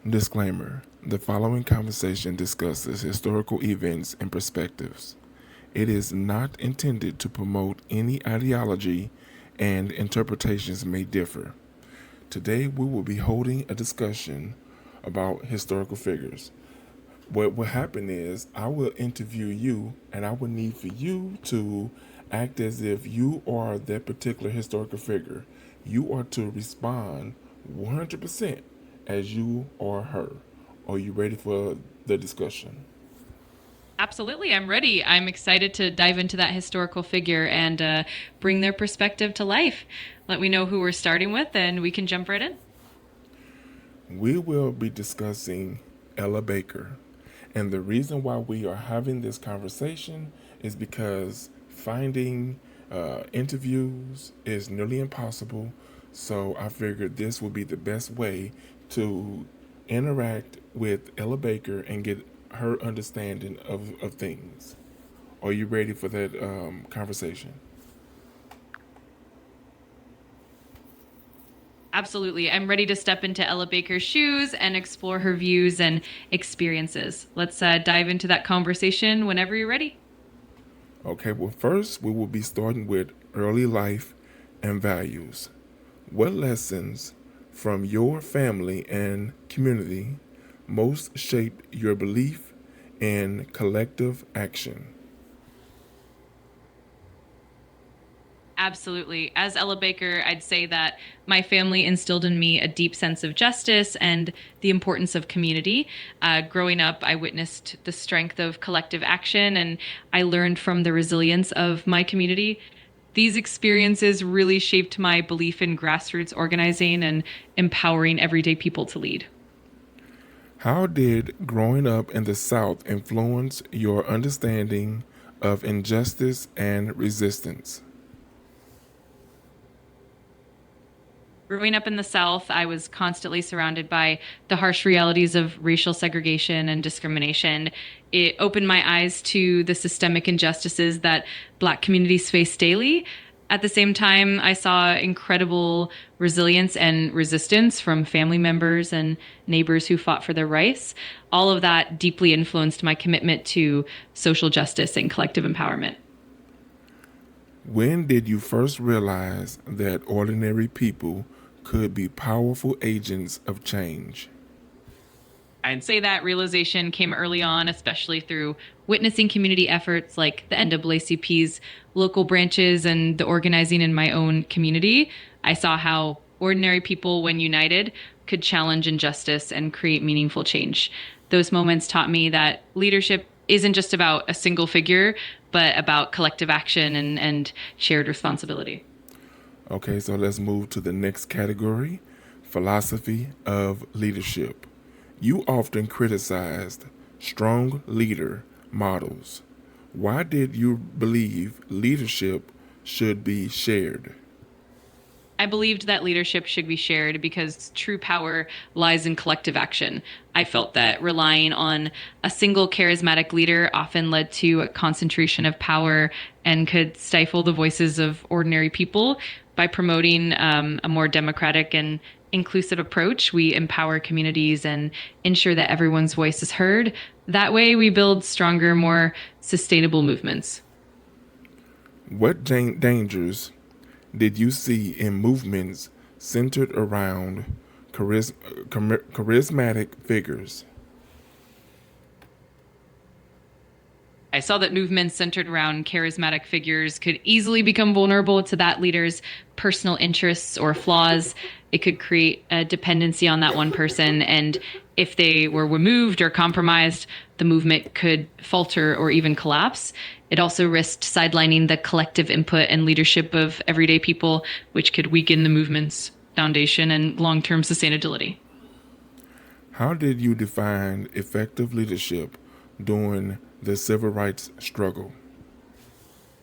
Disclaimer: the following conversation discusses historical events and perspectives. It is not intended to promote any ideology, and interpretations may differ. Today, we will be holding a discussion about historical figures. What will happen is, I will interview you, and I will need for you to act as if you are that particular historical figure. You are to respond 100% as you or her. Are you ready for the discussion? Absolutely, I'm ready. I'm excited to dive into that historical figure and bring their perspective to life. Let me know who we're starting with, and we can jump right in. We will be discussing Ella Baker. And the reason why we are having this conversation is because finding interviews is nearly impossible. So I figured this would be the best way to interact with Ella Baker and get her understanding of things. Are you ready for that conversation? Absolutely. I'm ready to step into Ella Baker's shoes and explore her views and experiences. Let's dive into that conversation whenever you're ready. Okay, well, first we will be starting with early life and values. What lessons from your family and community most shaped your belief in collective action? Absolutely. As Ella Baker, I'd say that my family instilled in me a deep sense of justice and the importance of community. Growing up, I witnessed the strength of collective action and I learned from the resilience of my community. These experiences really shaped my belief in grassroots organizing and empowering everyday people to lead. How did growing up in the South influence your understanding of injustice and resistance? Growing up in the South, I was constantly surrounded by the harsh realities of racial segregation and discrimination. It opened my eyes to the systemic injustices that Black communities face daily. At the same time, I saw incredible resilience and resistance from family members and neighbors who fought for their rights. All of that deeply influenced my commitment to social justice and collective empowerment. When did you first realize that ordinary people could be powerful agents of change? I'd say that realization came early on, especially through witnessing community efforts like the NAACP's local branches and the organizing in my own community. I saw how ordinary people, when united, could challenge injustice and create meaningful change. Those moments taught me that leadership isn't just about a single figure, but about collective action and shared responsibility. Okay, so let's move to the next category: philosophy of leadership. You often criticized strong leader models. Why did you believe leadership should be shared? I believed that leadership should be shared because true power lies in collective action. I felt that relying on a single charismatic leader often led to a concentration of power and could stifle the voices of ordinary people. By promoting a more democratic and inclusive approach, we empower communities and ensure that everyone's voice is heard. That way, we build stronger, more sustainable movements. What dangers did you see in movements centered around charismatic figures? I saw that movements centered around charismatic figures could easily become vulnerable to that leader's personal interests or flaws. It could create a dependency on that one person. And if they were removed or compromised, the movement could falter or even collapse. It also risked sidelining the collective input and leadership of everyday people, which could weaken the movement's foundation and long term sustainability. How did you define effective leadership during the civil rights struggle?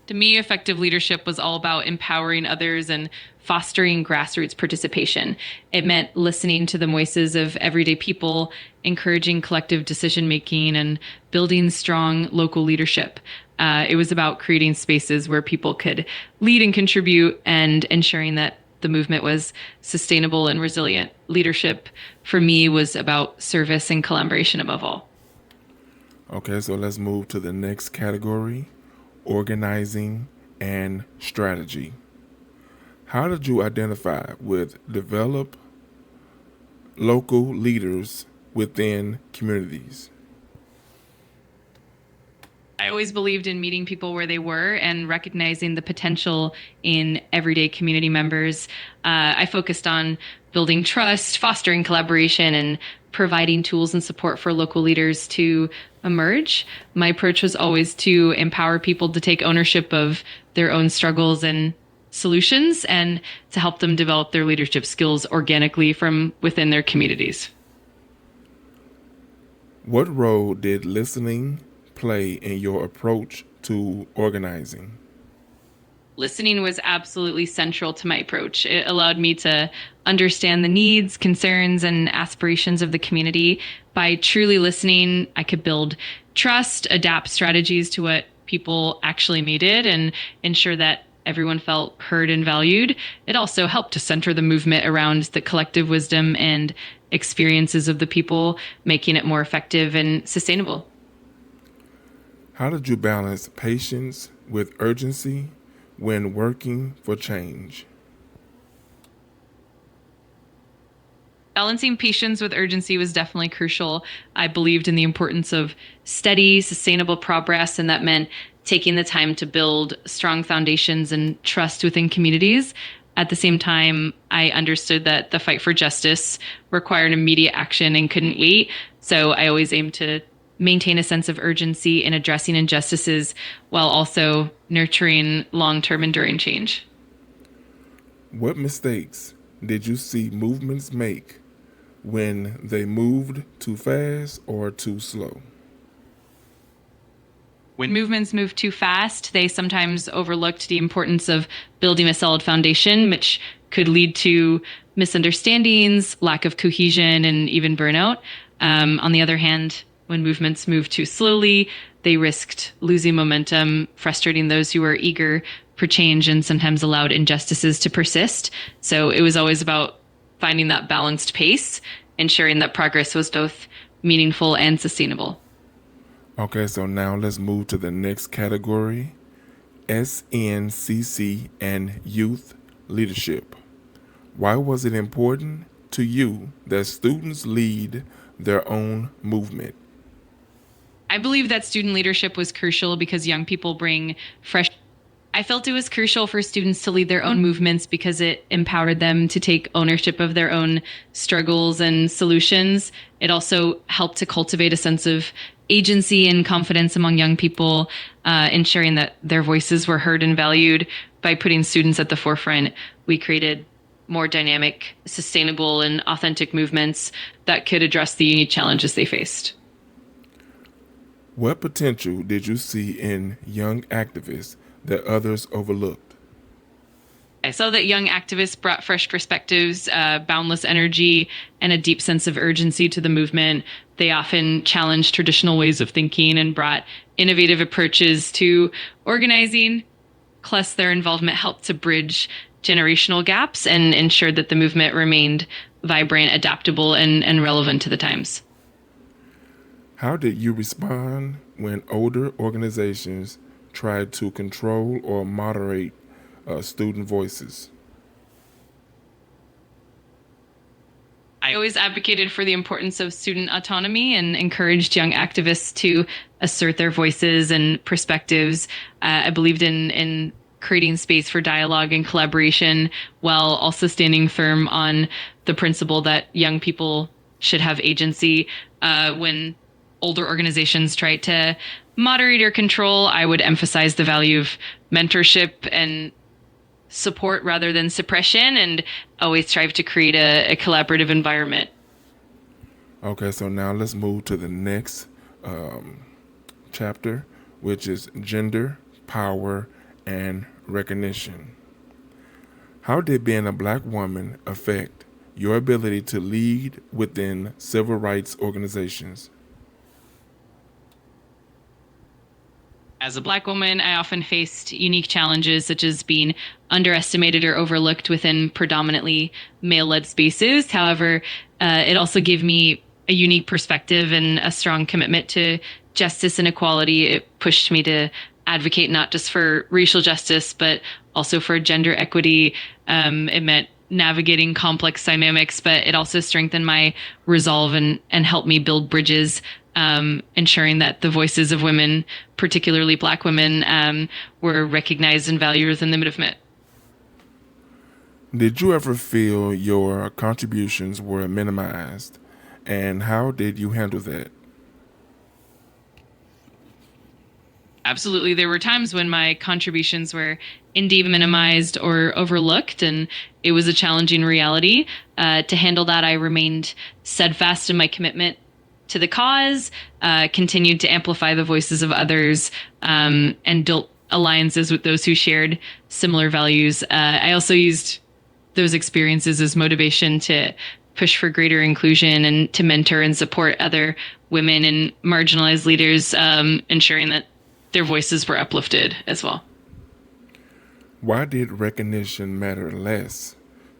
To me, effective leadership was all about empowering others and fostering grassroots participation. It meant listening to the voices of everyday people, encouraging collective decision making, and building strong local leadership. It was about creating spaces where people could lead and contribute and ensuring that the movement was sustainable and resilient. Leadership for me was about service and collaboration above all. Okay, so let's move to the next category, organizing and strategy. How did you identify with develop local leaders within communities? I always believed in meeting people where they were and recognizing the potential in everyday community members. I focused on building trust, fostering collaboration, and providing tools and support for local leaders to emerge. My approach was always to empower people to take ownership of their own struggles and solutions and to help them develop their leadership skills organically from within their communities. What role did listening play in your approach to organizing? Listening was absolutely central to my approach. It allowed me to understand the needs, concerns, and aspirations of the community. By truly listening, I could build trust, adapt strategies to what people actually needed, and ensure that everyone felt heard and valued. It also helped to center the movement around the collective wisdom and experiences of the people, making it more effective and sustainable. How did you balance patience with urgency when working for change? Balancing patience with urgency was definitely crucial. I believed in the importance of steady, sustainable progress, and that meant taking the time to build strong foundations and trust within communities. At the same time, I understood that the fight for justice required immediate action and couldn't wait. So I always aimed to maintain a sense of urgency in addressing injustices while also nurturing long-term enduring change. What mistakes did you see movements make when they moved too fast or too slow? When movements move too fast, they sometimes overlooked the importance of building a solid foundation, which could lead to misunderstandings, lack of cohesion, and even burnout. On the other hand, when movements move too slowly, they risked losing momentum, frustrating those who were eager for change, and sometimes allowed injustices to persist. So it was always about finding that balanced pace, ensuring that progress was both meaningful and sustainable. Okay, so now let's move to the next category, SNCC and youth leadership. Why was it important to you that students lead their own movement? I believe that student leadership was crucial because young people bring fresh. I felt it was crucial for students to lead their own movements because it empowered them to take ownership of their own struggles and solutions. It also helped to cultivate a sense of agency and confidence among young people, ensuring that their voices were heard and valued. By putting students at the forefront, we created more dynamic, sustainable, and authentic movements that could address the unique challenges they faced. What potential did you see in young activists that others overlooked? I saw that young activists brought fresh perspectives, boundless energy, and a deep sense of urgency to the movement. They often challenged traditional ways of thinking and brought innovative approaches to organizing. Plus, their involvement helped to bridge generational gaps and ensured that the movement remained vibrant, adaptable, and relevant to the times. How did you respond when older organizations tried to control or moderate student voices? I always advocated for the importance of student autonomy and encouraged young activists to assert their voices and perspectives. I believed in creating space for dialogue and collaboration while also standing firm on the principle that young people should have agency. When older organizations tried to moderate or control, I would emphasize the value of mentorship and support rather than suppression, and always strive to create a collaborative environment. Okay, so now let's move to the next chapter, which is gender, power, and recognition. How did being a Black woman affect your ability to lead within civil rights organizations? As a Black woman, I often faced unique challenges such as being underestimated or overlooked within predominantly male led spaces. However, it also gave me a unique perspective and a strong commitment to justice and equality. It pushed me to advocate not just for racial justice, but also for gender equity. It meant navigating complex dynamics, but it also strengthened my resolve and helped me build bridges, ensuring that the voices of women, particularly Black women, were recognized and valued within the movement. Did you ever feel your contributions were minimized? And how did you handle that? Absolutely. There were times when my contributions were indeed minimized or overlooked, and it was a challenging reality. To handle that, I remained steadfast in my commitment to the cause, continued to amplify the voices of others, and built alliances with those who shared similar values. I also used those experiences as motivation to push for greater inclusion and to mentor and support other women and marginalized leaders, ensuring that their voices were uplifted as well. Why did recognition matter less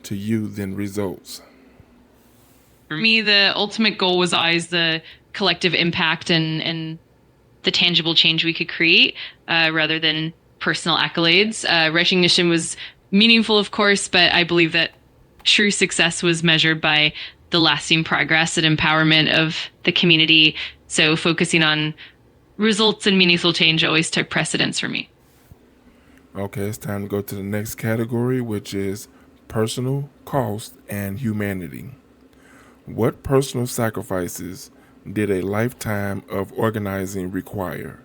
to you than results? For me, the ultimate goal was always the collective impact and the tangible change we could create, rather than personal accolades. Recognition was meaningful, of course, but I believe that true success was measured by the lasting progress and empowerment of the community. So focusing on results and meaningful change always took precedence for me. Okay, it's time to go to the next category, which is personal cost and humanity. What personal sacrifices did a lifetime of organizing require?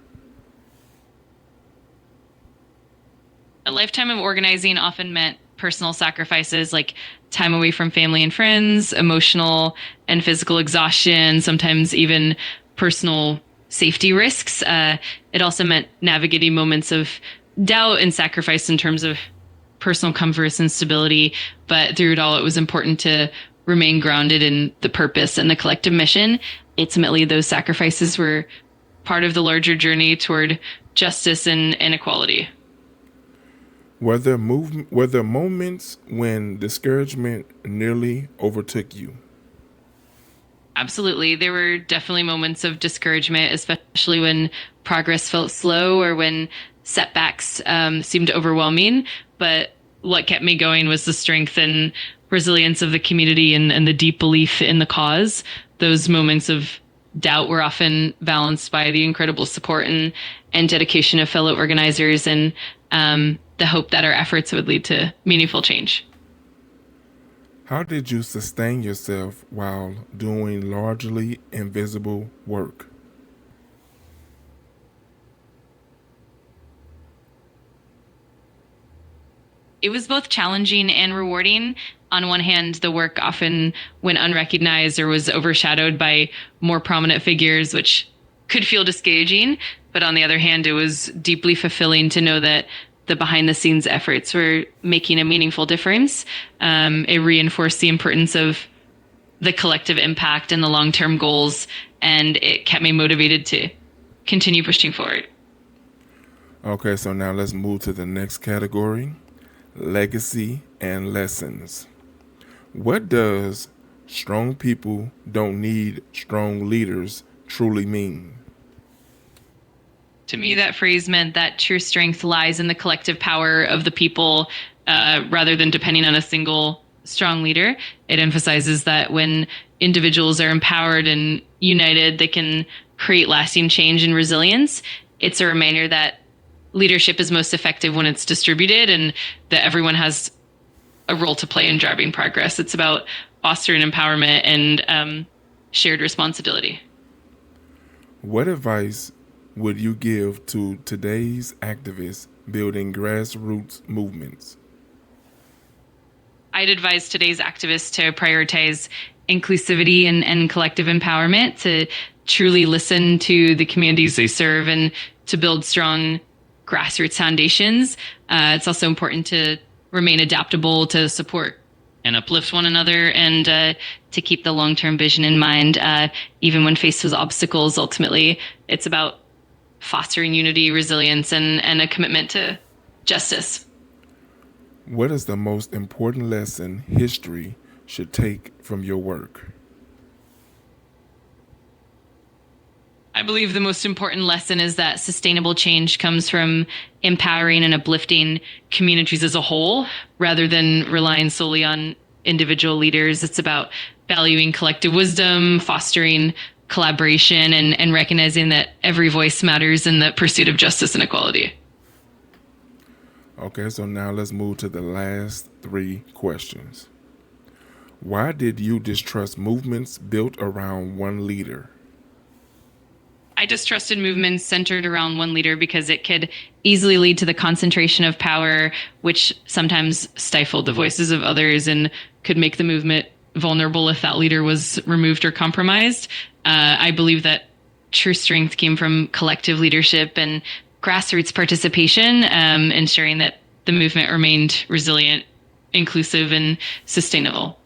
A lifetime of organizing often meant personal sacrifices like time away from family and friends, emotional and physical exhaustion, sometimes even personal safety risks. It also meant navigating moments of doubt and sacrifice in terms of personal comfort and stability. But through it all, it was important to remain grounded in the purpose and the collective mission. Ultimately, those sacrifices were part of the larger journey toward justice and equality. Were there moments when discouragement nearly overtook you? Absolutely. There were definitely moments of discouragement, especially when progress felt slow or when setbacks seemed overwhelming. But what kept me going was the strength and resilience of the community and the deep belief in the cause. Those moments of doubt were often balanced by the incredible support and dedication of fellow organizers and the hope that our efforts would lead to meaningful change. How did you sustain yourself while doing largely invisible work? It was both challenging and rewarding. On one hand, the work often went unrecognized or was overshadowed by more prominent figures, which could feel discouraging. But on the other hand, it was deeply fulfilling to know that the behind the scenes efforts were making a meaningful difference. It reinforced the importance of the collective impact and the long term goals, and it kept me motivated to continue pushing forward. Okay, so now let's move to the next category, legacy and lessons. What does strong people don't need strong leaders truly mean? To me, that phrase meant that true strength lies in the collective power of the people, rather than depending on a single strong leader. It emphasizes that when individuals are empowered and united, they can create lasting change and resilience. It's a reminder that leadership is most effective when it's distributed and that everyone has a role to play in driving progress. It's about fostering empowerment and shared responsibility. What advice would you give to today's activists building grassroots movements? I'd advise today's activists to prioritize inclusivity and collective empowerment, to truly listen to the communities they serve and to build strong grassroots foundations. It's also important to remain adaptable, to support and uplift one another, and to keep the long-term vision in mind, even when faced with obstacles. Ultimately, it's about fostering unity, resilience, and a commitment to justice. What is the most important lesson history should take from your work? I believe the most important lesson is that sustainable change comes from empowering and uplifting communities as a whole rather than relying solely on individual leaders. It's about valuing collective wisdom, fostering collaboration, and recognizing that every voice matters in the pursuit of justice and equality. Okay, so now let's move to the last three questions. Why did you distrust movements built around one leader? I distrusted movements centered around one leader because it could easily lead to the concentration of power, which sometimes stifled the voices of others and could make the movement vulnerable if that leader was removed or compromised. I believe that true strength came from collective leadership and grassroots participation, ensuring that the movement remained resilient, inclusive, and sustainable.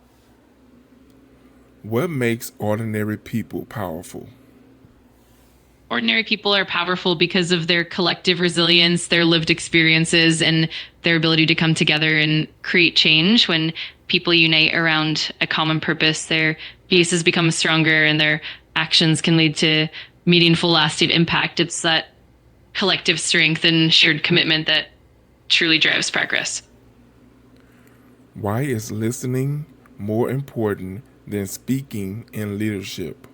What makes ordinary people powerful? Ordinary people are powerful because of their collective resilience, their lived experiences, and their ability to come together and create change. When people unite around a common purpose, their voices become stronger and their actions can lead to meaningful, lasting impact. It's that collective strength and shared commitment that truly drives progress. Why is listening more important than speaking in leadership?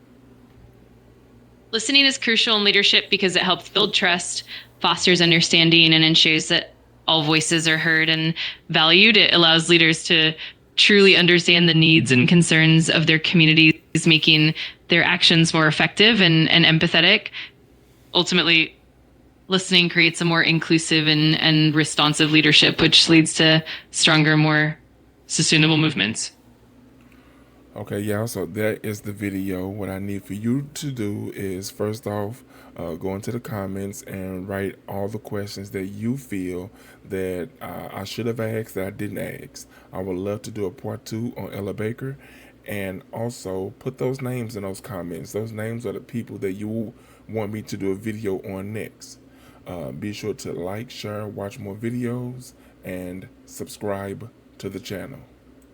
Listening is crucial in leadership because it helps build trust, fosters understanding, and ensures that all voices are heard and valued. It allows leaders to truly understand the needs and concerns of their communities, making their actions more effective and empathetic. Ultimately, listening creates a more inclusive and responsive leadership, which leads to stronger, more sustainable movements. Okay, y'all, so that is the video. What I need for you to do is first off, go into the comments and write all the questions that you feel that I should have asked that I didn't ask. I would love to do a part 2 on Ella Baker, and also put those names in those comments. Those names are the people that you want me to do a video on next. Be sure to like, share, watch more videos, and subscribe to the channel.